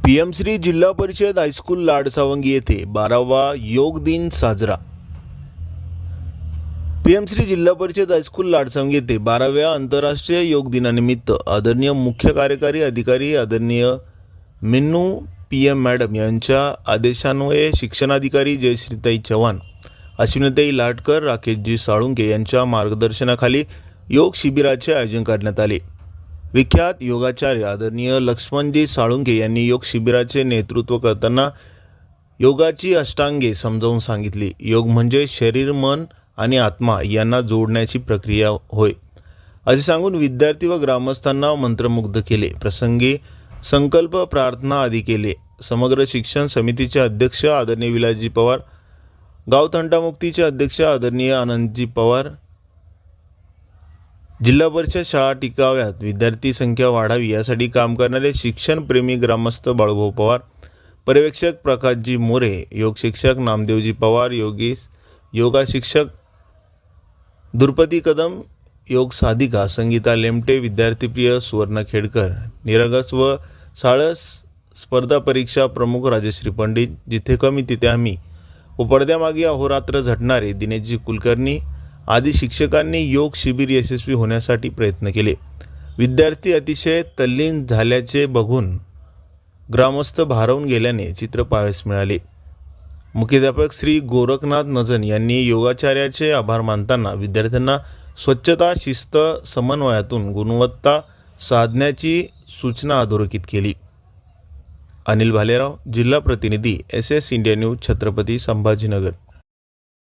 PM Shri जिल्हा परिषद high school Ladsawangi येथे 12वा योग दिन साजरा। पीएम श्री जिल्हा परिषद हायस्कूल लाडसावंगी येथे 12व्या आंतरराष्ट्रीय योग दिनानिमित्त आदरणीय मुख्य कार्यकारी अधिकारी आदरणीय मिन्नू पीएम मॅडम यांच्या आदेशान्वये शिक्षणाधिकारी जयश्रीताई चव्हाण, अश्विनीताई लाटकर, राकेशजी साळुंके यांच्या मार्गदर्शनाखाली योग शिबिराचे आयोजन करण्यात आले। विख्यात योगाचार्य आदरणीय लक्ष्मणजी साळुंके यांनी योग शिबिराचे नेतृत्व करताना योगाची अष्टांगे समजावून सांगितली। योग म्हणजे शरीर, मन आणि आत्मा यांना जोडण्याची प्रक्रिया होय, असे सांगून विद्यार्थी व ग्रामस्थांना मंत्रमुग्ध केले। प्रसंगी संकल्प प्रार्थना आदी केले। समग्र शिक्षण समितीचे अध्यक्ष आदरणीय विलासजी पवार, गाव तंटामुक्तीचे अध्यक्ष आदरणीय आनंदजी पवार, जिल्हा परिषद शाळा टिकाव्यात, विद्यार्थी संख्या वाढावी यासाठी काम करणारे शिक्षणप्रेमी ग्रामस्थ बाळूभाऊ पवार, पर्यवेक्षक प्रकाशजी मोरे, योग शिक्षक नामदेवजी पवार, योगा शिक्षक दुर्पती कदम, योग साधिका संगीता लेमटे, विद्यार्थीप्रिय सुवर्ण खेडकर, निरगस व साळस स्पर्धा परीक्षा प्रमुख राजश्री पंडित, जिथे कमी तिथे आम्ही व पडद्यामागे अहोरात्र झटणारे दिनेशजी कुलकर्णी आदी शिक्षकांनी योग शिबिर यशस्वी होण्यासाठी प्रयत्न केले। विद्यार्थी अतिशय तल्लीन झाल्याचे बघून ग्रामस्थ भारावून गेल्याने चित्र पाहावयास मिळाले। मुख्याध्यापक श्री गोरखनाथ नजन यांनी योगाचार्याचे आभार मानताना विद्यार्थ्यांना स्वच्छता, शिस्त, समन्वयातून गुणवत्ता साधण्याची सूचना अधोरेखित केली। अनिल भालेराव, जिल्हा प्रतिनिधी, SS India news, Chhatrapati Sambhajinagar.